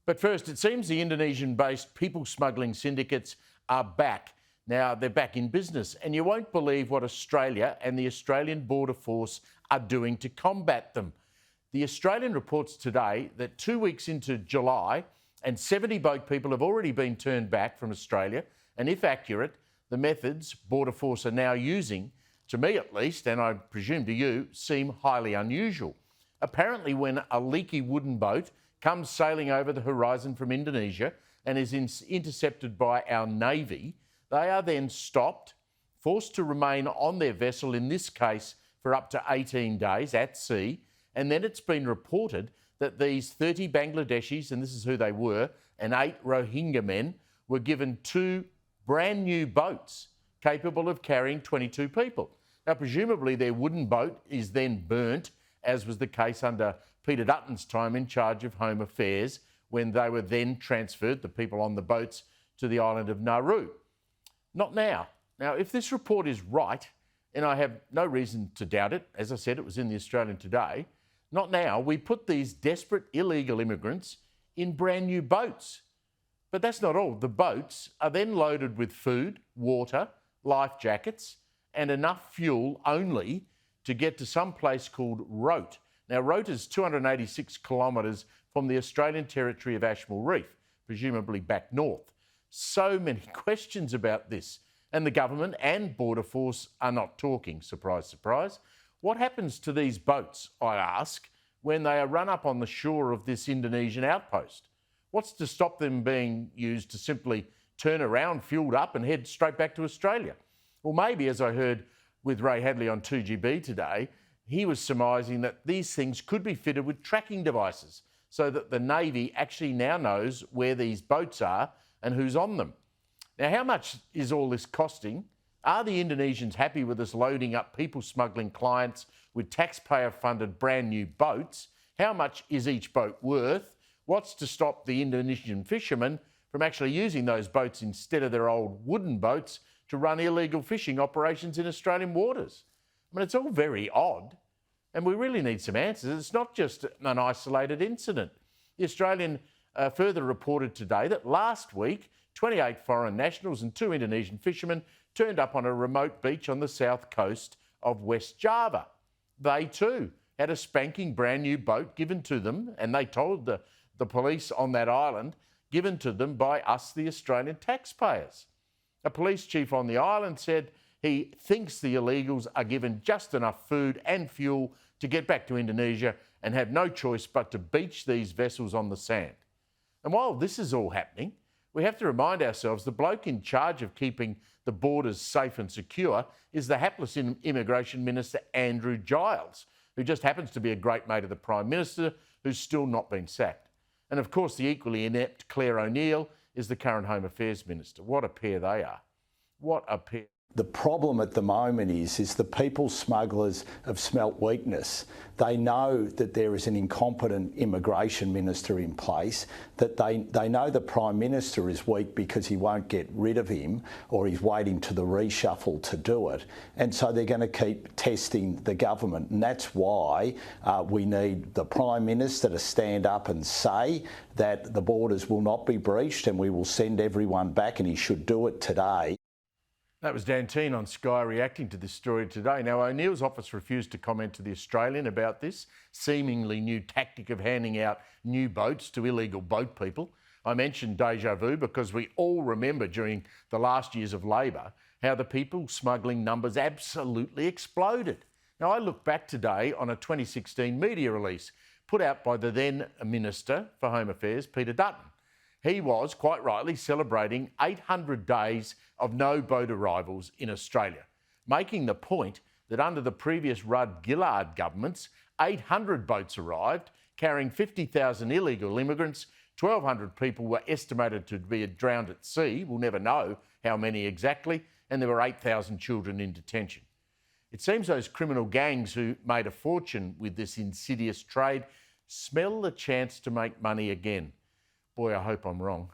But first, it seems the Indonesian-based people smuggling syndicates are back. Now, they're back in business, and you won't believe what Australia and the Australian Border Force are doing to combat them. The Australian reports today that 2 weeks into July, and 70 boat people have already been turned back from Australia, and if accurate, the methods Border Force are now using, to me at least, and I presume to you, seem highly unusual. Apparently, when a leaky wooden boat comes sailing over the horizon from Indonesia and is intercepted by our Navy, they are then stopped, forced to remain on their vessel, in this case for up to 18 days at sea, and then it's been reported that these 30 Bangladeshis, and this is who they were, and 8 Rohingya men, were given 2 brand new boats capable of carrying 22 people. Now, presumably their wooden boat is then burnt, as was the case under Peter Dutton's time in charge of Home Affairs, when they were then transferred, the people on the boats, to the island of Nauru. Not now. Now, if this report is right, and I have no reason to doubt it, as I said, it was in the Australian today, not now, we put these desperate illegal immigrants in brand new boats. But that's not all. The boats are then loaded with food, water, life jackets, and enough fuel only to get to some place called Rote. Now, Rote is 286 kilometres from the Australian territory of Ashmore Reef, presumably back north. So many questions about this. And the government and Border Force are not talking. Surprise, surprise. What happens to these boats, I ask, when they are run up on the shore of this Indonesian outpost? What's to stop them being used to simply turn around, fueled up, and head straight back to Australia? Well, maybe, as I heard with Ray Hadley on 2GB today, he was surmising that these things could be fitted with tracking devices so that the Navy actually now knows where these boats are and who's on them. Now, how much is all this costing? Are the Indonesians happy with us loading up people smuggling clients with taxpayer-funded brand new boats? How much is each boat worth? What's to stop the Indonesian fishermen from actually using those boats instead of their old wooden boats to run illegal fishing operations in Australian waters? I mean, it's all very odd, and we really need some answers. It's not just an isolated incident. The Australian further reported today that last week, 28 foreign nationals and 2 Indonesian fishermen turned up on a remote beach on the south coast of West Java. They too had a spanking brand new boat given to them, and they told the police on that island, given to them by us, the Australian taxpayers. A police chief on the island said he thinks the illegals are given just enough food and fuel to get back to Indonesia and have no choice but to beach these vessels on the sand. And while this is all happening, we have to remind ourselves the bloke in charge of keeping the borders safe and secure is the hapless Immigration Minister Andrew Giles, who just happens to be a great mate of the Prime Minister, who's still not been sacked. And of course, the equally inept Claire O'Neill is the current Home Affairs Minister. What a pair they are. What a pair. The problem at the moment is the people smugglers have smelt weakness. They know that there is an incompetent immigration minister in place, that they know the Prime Minister is weak because he won't get rid of him or he's waiting to the reshuffle to do it. And so they're going to keep testing the government. And that's why we need the Prime Minister to stand up and say that the borders will not be breached and we will send everyone back, and he should do it today. That was Dan Teen on Sky reacting to this story today. Now, O'Neill's office refused to comment to The Australian about this seemingly new tactic of handing out new boats to illegal boat people. I mentioned deja vu because we all remember during the last years of Labor how the people smuggling numbers absolutely exploded. Now, I look back today on a 2016 media release put out by the then Minister for Home Affairs, Peter Dutton. He was, quite rightly, celebrating 800 days of no boat arrivals in Australia, making the point that under the previous Rudd-Gillard governments, 800 boats arrived, carrying 50,000 illegal immigrants. 1,200 people were estimated to be drowned at sea. We'll never know how many exactly. And there were 8,000 children in detention. It seems those criminal gangs who made a fortune with this insidious trade smell the chance to make money again. Boy, I hope I'm wrong.